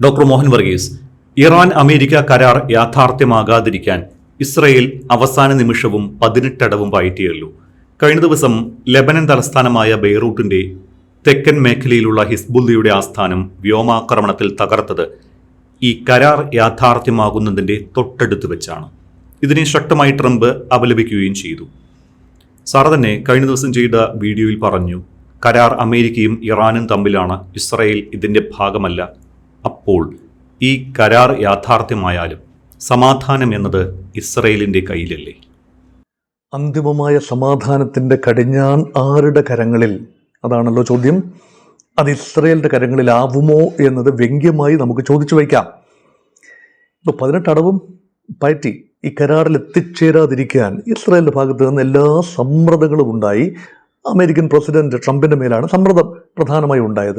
Doctor Mohan Varghese, Iran America കരാർ യാഥാർത്ഥ്യമാകാതിരിക്കാൻ Israel അവസാന നിമിഷവും 18 അടവും പയറ്റിയുള്ളൂ. കഴിഞ്ഞ ദിവസം ലെബനൻ തലസ്ഥാനമായ ബെയ്റൂട്ടിന്റെ തെക്കൻ മേഖലയിലുള്ള ഹിസ്ബുല്ലയുടെ ആസ്ഥാനം വ്യോമാക്രമണത്തിൽ തകർത്തത് ഈ കരാർ യാഥാർത്ഥ്യമാകുന്നതിന്റെ തൊട്ടടുത്ത് വെച്ചാണ്. ഇതിനെ ശക്തമായി ട്രംപ് അപലപിക്കുകയും ചെയ്തു. സാർ തന്നെ കഴിഞ്ഞ ദിവസം ചെയ്ത വീഡിയോയിൽ പറഞ്ഞു, കരാർ അമേരിക്കയും ഇറാനും തമ്മിലാണ്, ഇസ്രയേൽ ഇതിന്റെ ഭാഗമല്ല. അപ്പോൾ ഈ കരാർ യാഥാർത്ഥ്യമായാലും സമാധാനം എന്നത് ഇസ്രയേലിന്റെ കയ്യിലല്ലേ? അന്തിമമായ സമാധാനത്തിന്റെ കടിഞ്ഞാൺ ആരുടെ കരങ്ങളിൽ? അതാണല്ലോ ചോദ്യം. അത് ഇസ്രയേലിന്റെ കരങ്ങളിലാവുമോ എന്നത് വ്യംഗ്യമായി നമുക്ക് ചോദിച്ചു വയ്ക്കാം. ഇപ്പോൾ 18 അടവും പയറ്റി ഈ കരാറിൽ എത്തിച്ചേരാതിരിക്കാൻ ഇസ്രയേലിന്റെ ഭാഗത്ത് നിന്ന് എല്ലാ സമ്മർദ്ദങ്ങളും ഉണ്ടായി. അമേരിക്കൻ പ്രസിഡന്റ് ട്രംപിന്റെ മേലാണ് സമ്മർദ്ദം പ്രധാനമായി ഉണ്ടായത്.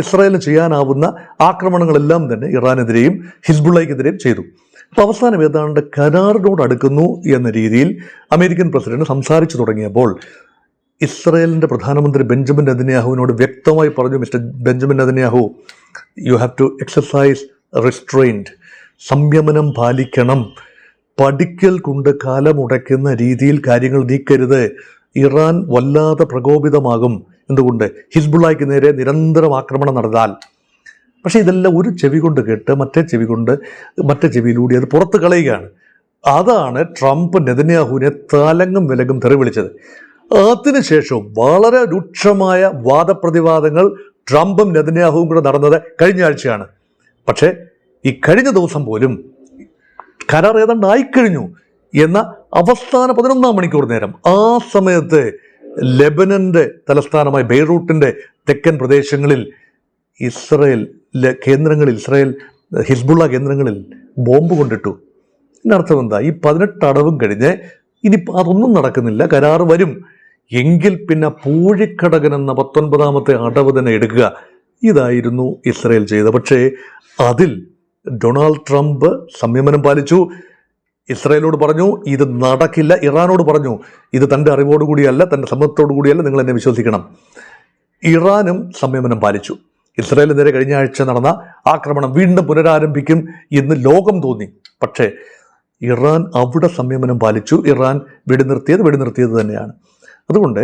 ഇസ്രായേലിന് ചെയ്യാനാവുന്ന ആക്രമണങ്ങളെല്ലാം തന്നെ ഇറാനെതിരെയും ഹിസ്ബുള്ളയ്ക്കെതിരെയും ചെയ്തു. അപ്പോൾ അവസാനം ഏതാണ്ട് കരാറിനോട് അടുക്കുന്നു എന്ന രീതിയിൽ അമേരിക്കൻ പ്രസിഡന്റ് സംസാരിച്ചു തുടങ്ങിയപ്പോൾ ഇസ്രായേലിന്റെ പ്രധാനമന്ത്രി ബെഞ്ചമിൻ നെതന്യാഹുവിനോട് വ്യക്തമായി പറഞ്ഞു, mister Benjamin Netanyahu, you have to exercise restraint, സംയമനം പാലിക്കണം, പഠിക്കൽ കൊണ്ട് കാലമുടയ്ക്കുന്ന രീതിയിൽ കാര്യങ്ങൾ നീക്കരുത്. ഇറാൻ വല്ലാതെ പ്രകോപിതമാകും. എന്തുകൊണ്ട്? ഹിസ്ബുള്ളയ്ക്ക് നേരെ നിരന്തരം ആക്രമണം നടന്നാൽ. പക്ഷേ ഇതെല്ലാം ഒരു ചെവി കൊണ്ട് കേട്ട് മറ്റേ ചെവിയിലൂടെ അത് പുറത്ത് കളയുകയാണ്. അതാണ് ട്രംപ് നെതന്യാഹുവിനെ തലങ്ങും വിലങ്ങും തെറി വിളിച്ചത്. അതിനുശേഷവും വളരെ രൂക്ഷമായ വാദപ്രതിവാദങ്ങൾ ട്രംപും നെതന്യാഹുവും കൂടെ നടന്നത് കഴിഞ്ഞ ആഴ്ചയാണ്. പക്ഷേ ഈ കഴിഞ്ഞ ദിവസം പോലും കരാർ ഏതാണ്ട് ആയിക്കഴിഞ്ഞു എന്ന അവസാന 11 മണിക്കൂർ നേരം, ആ സമയത്ത് ലെബനന്റെ തലസ്ഥാനമായ ബെയ്റൂട്ടിന്റെ തെക്കൻ പ്രദേശങ്ങളിൽ ഇസ്രയേൽ ഹിസ്ബുള്ള കേന്ദ്രങ്ങളിൽ ബോംബ് കൊണ്ടിട്ടു. ഇതിനർത്ഥം എന്താ? ഈ 18 അടവും കഴിഞ്ഞ് ഇനി അതൊന്നും നടക്കുന്നില്ല, കരാർ വരും എങ്കിൽ പിന്നെ പൂഴിക്കടകൻ എന്ന 19ാമത്തെ അടവ് തന്നെ എടുക്കുക. ഇതായിരുന്നു ഇസ്രയേൽ ചെയ്തത്. പക്ഷേ അതിൽ ഡൊണാൾഡ് ട്രംപ് സംയമനം പാലിച്ചു. ഇസ്രായേലോട് പറഞ്ഞു ഇത് നടക്കില്ല. ഇറാനോട് പറഞ്ഞു ഇത് തൻ്റെ അറിവോടുകൂടിയല്ല, തൻ്റെ സമ്മതത്തോടു കൂടിയല്ല, നിങ്ങൾ എന്നെ വിശ്വസിക്കണം. ഇറാനും സംയമനം പാലിച്ചു. ഇസ്രായേലിന് നേരെ കഴിഞ്ഞ ആഴ്ച നടന്ന ആക്രമണം വീണ്ടും പുനരാരംഭിക്കും എന്ന് ലോകം തോന്നി. പക്ഷേ ഇറാൻ അവിടെ സംയമനം പാലിച്ചു. ഇറാൻ വെടിനിർത്തിയത് തന്നെയാണ്. അതുകൊണ്ട്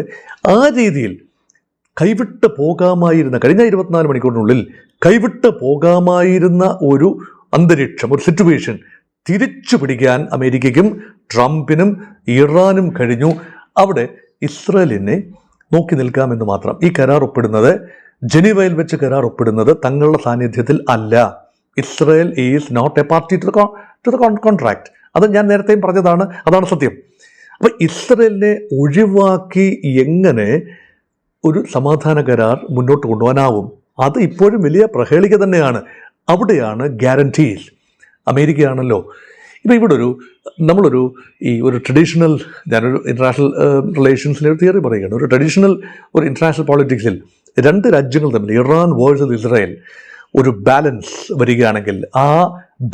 ആ രീതിയിൽ കൈവിട്ട് പോകാമായിരുന്ന, കഴിഞ്ഞ 24 മണിക്കൂറിനുള്ളിൽ കൈവിട്ട് പോകാമായിരുന്ന ഒരു അന്തരീക്ഷം, ഒരു സിറ്റുവേഷൻ തിരിച്ചു പിടിക്കാൻ അമേരിക്കയ്ക്കും ട്രംപിനും ഇറാനും കഴിഞ്ഞു. അവിടെ ഇസ്രയേലിനെ നോക്കി നിൽക്കാമെന്ന് മാത്രം. ഈ കരാർ ഒപ്പിടുന്നത്, ജനീവയിൽ വെച്ച് കരാർ ഒപ്പിടുന്നത് തങ്ങളുടെ സാന്നിധ്യത്തിൽ അല്ല. Israel is not a party to the contract. അത് ഞാൻ നേരത്തെയും പറഞ്ഞതാണ്, അതാണ് സത്യം. അപ്പം ഇസ്രയേലിനെ ഒഴിവാക്കി എങ്ങനെ ഒരു സമാധാന കരാർ മുന്നോട്ട് കൊണ്ടുപോകാനാവും? അത് ഇപ്പോഴും വലിയ പ്രഹേളിക തന്നെയാണ്. അവിടെയാണ് ഗ്യാരൻറ്റീസ്. അമേരിക്കയാണല്ലോ ഇപ്പം ഇവിടെ ഒരു ട്രഡീഷണൽ, ഞാനൊരു ഇൻ്റർനാഷണൽ റിലേഷൻസിലെ ഒരു തിയറി പറയുകയാണ്. ഒരു ഇൻ്റർനാഷണൽ പോളിറ്റിക്സിൽ രണ്ട് രാജ്യങ്ങൾ തമ്മിൽ, ഇറാൻ വേഴ്സസ് ഇസ്രായേൽ, ഒരു ബാലൻസ് വരികയാണെങ്കിൽ ആ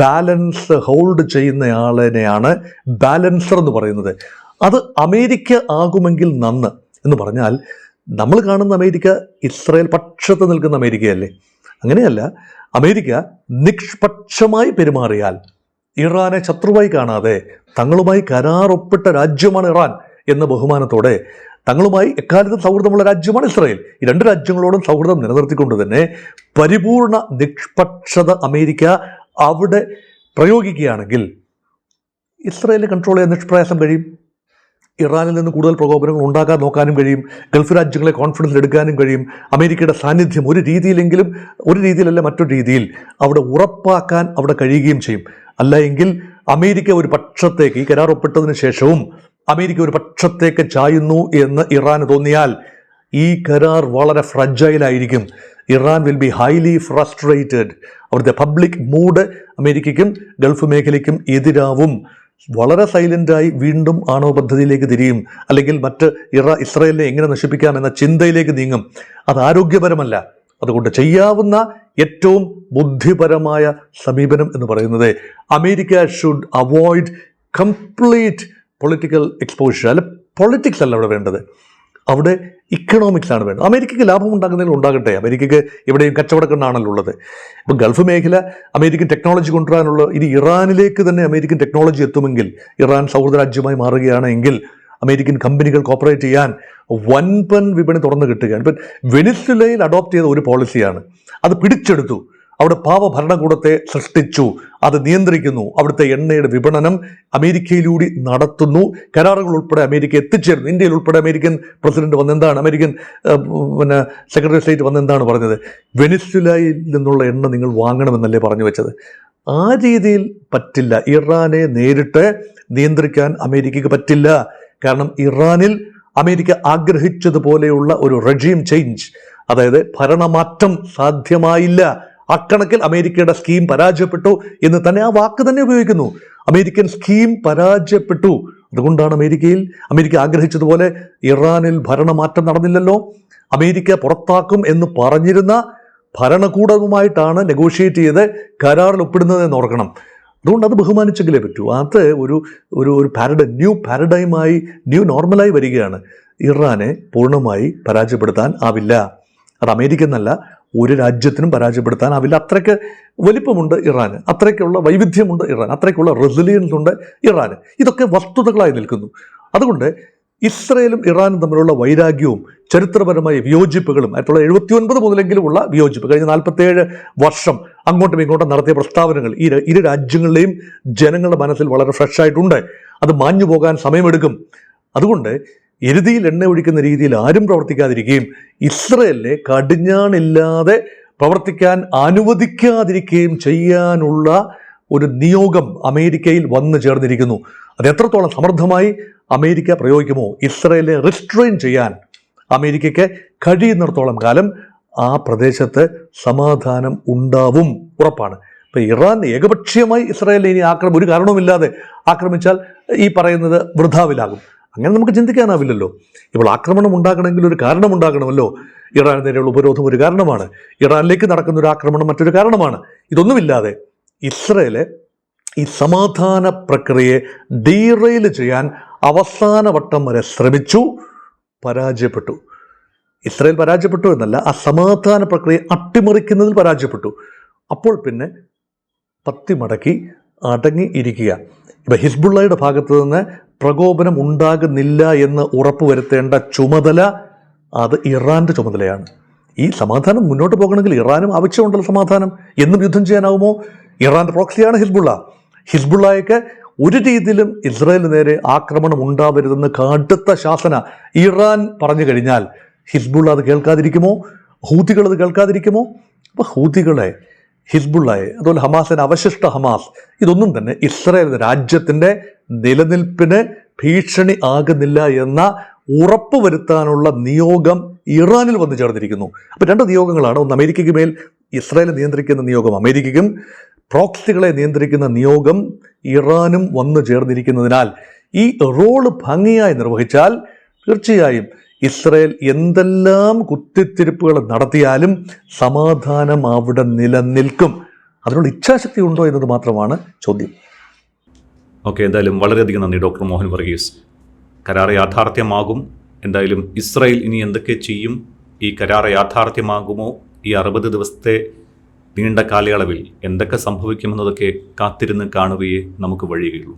ബാലൻസ് ഹോൾഡ് ചെയ്യുന്നയാളിനെയാണ് ബാലൻസർ എന്ന് പറയുന്നത്. അത് അമേരിക്ക ആകുമെങ്കിൽ നന്ന് എന്ന് പറഞ്ഞാൽ, നമ്മൾ കാണുന്ന അമേരിക്ക ഇസ്രായേൽ പക്ഷത്ത് നിൽക്കുന്ന അമേരിക്കയല്ലേ? അങ്ങനെയല്ല. അമേരിക്ക നിഷ്പക്ഷമായി പെരുമാറിയാൽ, ഇറാനെ ശത്രുവായി കാണാതെ, തങ്ങളുമായി കരാർ ഒപ്പിട്ട രാജ്യമാണ് ഇറാൻ എന്ന ബഹുമാനത്തോടെ, തങ്ങളുമായി എക്കാലത്തും സൗഹൃദമുള്ള രാജ്യമാണ് ഇസ്രായേൽ, ഈ രണ്ട് രാജ്യങ്ങളോടും സൗഹൃദം നിലനിർത്തിക്കൊണ്ട് തന്നെ പരിപൂർണ നിഷ്പക്ഷത അമേരിക്ക അവിടെ പ്രയോഗിക്കുകയാണെങ്കിൽ ഇസ്രായേലിനെ കൺട്രോൾ ചെയ്യാൻ നിഷ്പ്രയാസം കഴിയും. ഇറാനിൽ നിന്ന് കൂടുതൽ പ്രകോപനങ്ങൾ ഉണ്ടാക്കാൻ നോക്കാനും കഴിയും. ഗൾഫ് രാജ്യങ്ങളെ കോൺഫിഡൻസിൽ എടുക്കാനും കഴിയും. അമേരിക്കയുടെ സാന്നിധ്യം ഒരു രീതിയിലല്ല മറ്റൊരു രീതിയിൽ അവിടെ ഉറപ്പാക്കാൻ അവിടെ കഴിയുകയും ചെയ്യും. അല്ല എങ്കിൽ അമേരിക്ക ഒരു പക്ഷത്തേക്ക്, ഈ കരാർ ഒപ്പിട്ടതിന് ശേഷവും അമേരിക്ക ഒരു പക്ഷത്തേക്ക് ചായുന്നു എന്ന് ഇറാന് തോന്നിയാൽ ഈ കരാർ വളരെ ഫ്രജൈലായിരിക്കും. Iran will be highly frustrated. അവിടുത്തെ പബ്ലിക് മൂഡ് അമേരിക്കയ്ക്കും ഗൾഫ് മേഖലയ്ക്കും എതിരാവും. വളരെ സൈലൻ്റായി വീണ്ടും ആണവ പദ്ധതിയിലേക്ക് തിരിയും. അല്ലെങ്കിൽ ഇസ്രായേലിനെ എങ്ങനെ നശിപ്പിക്കാം എന്ന ചിന്തയിലേക്ക് നീങ്ങും. അത് ആരോഗ്യപരമല്ല. അതുകൊണ്ട് ചെയ്യാവുന്ന ഏറ്റവും ബുദ്ധിപരമായ സമീപനം എന്ന് പറയുന്നത്, America should avoid complete political exposure. അല്ല, പൊളിറ്റിക്സ് അല്ല അവിടെ വേണ്ടത്. അവിടെ ഈ ഇക്കണോമിക്സ് ആണ് വേണ്ടത്. അമേരിക്കയ്ക്ക് ലാഭം ഉണ്ടാകുന്നതിൽ ഉണ്ടാകട്ടെ, അമേരിക്കയ്ക്ക് എവിടെയും കച്ചവടക്കണ്ണാണല്ലോ ഉള്ളത്. ഇപ്പം ഗൾഫ് മേഖല അമേരിക്കൻ ടെക്നോളജി കൊണ്ടുവരാനുള്ള, ഇനി ഇറാനിലേക്ക് തന്നെ അമേരിക്കൻ ടെക്നോളജി എത്തുമെങ്കിൽ, ഇറാൻ സൗഹൃദ രാജ്യമായി മാറുകയാണെങ്കിൽ അമേരിക്കൻ കമ്പനികൾ കോപ്പറേറ്റ് ചെയ്യാൻ വൻപൻ വിപണി തുറന്നു കിട്ടുകയാണ്. ഇപ്പം വെനിസ്വേലയിൽ അഡോപ്റ്റ് ചെയ്ത ഒരു പോളിസിയാണ്, അത് പിടിച്ചെടുത്തു. അവിടെ പാവ ഭരണകൂടത്തെ സൃഷ്ടിച്ചു, അത് നിയന്ത്രിക്കുന്നു. അവിടുത്തെ എണ്ണയുടെ വിപണനം അമേരിക്കയിലൂടെ നടത്തുന്നു. കരാറുകൾ ഉൾപ്പെടെ അമേരിക്ക എത്തിച്ചേരുന്നു. ഇന്ത്യയിൽ ഉൾപ്പെടെ അമേരിക്കൻ പ്രസിഡന്റ് വന്നെന്താണ്, അമേരിക്കൻ സെക്രട്ടറി ഓഫ് സ്റ്റേറ്റ് വന്നെന്താണ് പറഞ്ഞത്? വെനിസ്വേലയിൽ നിന്നുള്ള എണ്ണ നിങ്ങൾ വാങ്ങണമെന്നല്ലേ പറഞ്ഞു വെച്ചത്? ആ രീതിയിൽ പറ്റില്ല. ഇറാനെ നേരിട്ട് നിയന്ത്രിക്കാൻ അമേരിക്കയ്ക്ക് പറ്റില്ല. കാരണം ഇറാനിൽ അമേരിക്ക ആഗ്രഹിച്ചതുപോലെയുള്ള ഒരു റെജീം ചേഞ്ച്, അതായത് ഭരണമാറ്റം സാധ്യമായില്ല. അക്കണക്കിൽ അമേരിക്കയുടെ സ്കീം പരാജയപ്പെട്ടു എന്ന് തന്നെ ആ വാക്ക് തന്നെ ഉപയോഗിക്കുന്നു. അമേരിക്കൻ സ്കീം പരാജയപ്പെട്ടു. അതുകൊണ്ടാണ് അമേരിക്ക ആഗ്രഹിച്ചതുപോലെ ഇറാനിൽ ഭരണമാറ്റം നടന്നില്ലല്ലോ. അമേരിക്ക പുറത്താക്കും എന്ന് പറഞ്ഞിരുന്ന ഭരണകൂടവുമായിട്ടാണ് നെഗോഷിയേറ്റ് ചെയ്ത് കരാറിൽ ഒപ്പിടുന്നത് എന്ന് ഓർക്കണം. അതുകൊണ്ട് അത് ബഹുമാനിച്ചെങ്കിലേ പറ്റൂ. അത് ഒരു ന്യൂ നോർമലായി വരികയാണ്. ഇറാനെ പൂർണ്ണമായി പരാജയപ്പെടുത്താൻ ആവില്ല. അത് അമേരിക്ക എന്നല്ല, ഒരു രാജ്യത്തിനും പരാജയപ്പെടുത്താനാവില്ല. അത്രയ്ക്ക് വലിപ്പമുണ്ട് ഇറാന്, അത്രയ്ക്കുള്ള വൈവിധ്യമുണ്ട് ഇറാൻ, അത്രയ്ക്കുള്ള റെസിലിയൻസ് ഉണ്ട് ഇറാന്. ഇതൊക്കെ വസ്തുതകളായി നിൽക്കുന്നു. അതുകൊണ്ട് ഇസ്രയേലും ഇറാനും തമ്മിലുള്ള വൈരാഗ്യവും ചരിത്രപരമായ വിയോജിപ്പുകളും 1979 മുതലെങ്കിലുമുള്ള വിയോജിപ്പ്, കഴിഞ്ഞ 47 വർഷം അങ്ങോട്ടും ഇങ്ങോട്ടും നടത്തിയ പ്രസ്താവനകൾ ഇരു രാജ്യങ്ങളിലെയും ജനങ്ങളുടെ മനസ്സിൽ വളരെ ഫ്രഷായിട്ടുണ്ട്. അത് മാഞ്ഞു പോകാൻ സമയമെടുക്കും. അതുകൊണ്ട് എരുതിയിൽ എണ്ണ ഒഴിക്കുന്ന രീതിയിൽ ആരും പ്രവർത്തിക്കാതിരിക്കുകയും ഇസ്രയേലിനെ കടിഞ്ഞാണില്ലാതെ പ്രവർത്തിക്കാൻ അനുവദിക്കാതിരിക്കുകയും ചെയ്യാനുള്ള ഒരു നിയോഗം അമേരിക്കയിൽ വന്നു ചേർന്നിരിക്കുന്നു. അത് എത്രത്തോളം സമർത്ഥമായി അമേരിക്ക പ്രയോഗിക്കുമോ, ഇസ്രയേലിനെ റിസ്ട്രെയിൻ ചെയ്യാൻ അമേരിക്കയ്ക്ക് കഴിയുന്നിടത്തോളം കാലം ആ പ്രദേശത്ത് സമാധാനം ഉണ്ടാവും, ഉറപ്പാണ്. ഇപ്പം ഇറാൻ ഏകപക്ഷീയമായി ഇസ്രയേലിനെ ഇനി ഒരു കാരണവുമില്ലാതെ ആക്രമിച്ചാൽ ഈ പറയുന്നത് വൃഥാവിലാകും. അങ്ങനെ നമുക്ക് ചിന്തിക്കാനാവില്ലല്ലോ. ഇപ്പോൾ ആക്രമണം ഉണ്ടാകണമെങ്കിൽ ഒരു കാരണമുണ്ടാകണമല്ലോ. ഇറാൻ നേരെയുള്ള ഉപരോധം ഒരു കാരണമാണ്, ഇറാനിലേക്ക് നടക്കുന്ന ഒരു ആക്രമണം മറ്റൊരു കാരണമാണ്. ഇതൊന്നുമില്ലാതെ ഇസ്രയേല് ഈ സമാധാന പ്രക്രിയയെ ഡീറെയിൽ ചെയ്യാൻ അവസാന വട്ടം വരെ ശ്രമിച്ചു, പരാജയപ്പെട്ടു. ഇസ്രയേൽ പരാജയപ്പെട്ടു എന്നല്ല, ആ സമാധാന പ്രക്രിയ അട്ടിമറിക്കുന്നതിൽ പരാജയപ്പെട്ടു. അപ്പോൾ പിന്നെ പത്തി മടക്കി അടങ്ങി ഇരിക്കുക. ഇപ്പം ഹിസ്ബുള്ളയുടെ ഭാഗത്തു നിന്ന് പ്രകോപനം ഉണ്ടാകുന്നില്ല എന്ന് ഉറപ്പുവരുത്തേണ്ട ചുമതല അത് ഇറാൻ്റെ ചുമതലയാണ്. ഈ സമാധാനം മുന്നോട്ട് പോകണമെങ്കിൽ ഇറാനും ആവശ്യമുണ്ടല്ലോ സമാധാനം. എന്നും യുദ്ധം ചെയ്യാനാവുമോ? ഇറാൻ്റെ പ്രോക്സിയാണ് ഹിസ്ബുള്ളയ്ക്ക് ഒരു രീതിയിലും ഇസ്രായേലിന് നേരെ ആക്രമണം ഉണ്ടാവരുതെന്ന് കടുത്ത ശാസന ഇറാൻ പറഞ്ഞു കഴിഞ്ഞാൽ ഹിസ്ബുള്ള അത് കേൾക്കാതിരിക്കുമോ? ഹൂതികൾ അത് കേൾക്കാതിരിക്കുമോ? അപ്പോൾ ഹൂതികളെ, ഹിസ്ബുള്ളയെ, അതുപോലെ ഹമാസിന് അവശിഷ്ട ഹമാസ്, ഇതൊന്നും തന്നെ ഇസ്രായേൽ രാജ്യത്തിൻ്റെ നിലനിൽപ്പിന് ഭീഷണി ആകുന്നില്ല എന്ന ഉറപ്പ് വരുത്താനുള്ള നിയോഗം ഇറാനിൽ വന്നു ചേർന്നിരിക്കുന്നു. അപ്പോൾ രണ്ട് നിയോഗങ്ങളാണ്. ഒന്ന് അമേരിക്കയ്ക്ക് മേൽ ഇസ്രായേൽ നിയന്ത്രിക്കുന്ന നിയോഗം അമേരിക്കയ്ക്കും, പ്രോക്സികളെ നിയന്ത്രിക്കുന്ന നിയോഗം ഇറാനും വന്നു ചേർന്നിരിക്കുന്നതിനാൽ ഈ റോള് ഭംഗിയായി നിർവഹിച്ചാൽ തീർച്ചയായും ഇസ്രായേൽ എന്തെല്ലാം കുത്തിത്തിരിപ്പുകൾ നടത്തിയാലും സമാധാനം അവിടെ നിലനിൽക്കും. അതിനുള്ള ഇച്ഛാശക്തി ഉണ്ടോ എന്നത് മാത്രമാണ് ചോദ്യം. ഓക്കെ, എന്തായാലും വളരെയധികം നന്ദി ഡോക്ടർ മോഹൻ വർഗീസ്. കരാർ യാഥാർത്ഥ്യമാകും. എന്തായാലും ഇസ്രായേൽ ഇനി എന്തൊക്കെ ചെയ്യും, ഈ കരാർ യാഥാർത്ഥ്യമാകുമോ, ഈ 60 ദിവസത്തെ നീണ്ട കാലയളവിൽ എന്തൊക്കെ സംഭവിക്കുമെന്നതൊക്കെ കാത്തിരുന്ന് കാണുകയേ നമുക്ക് വഴിയുകയുള്ളൂ.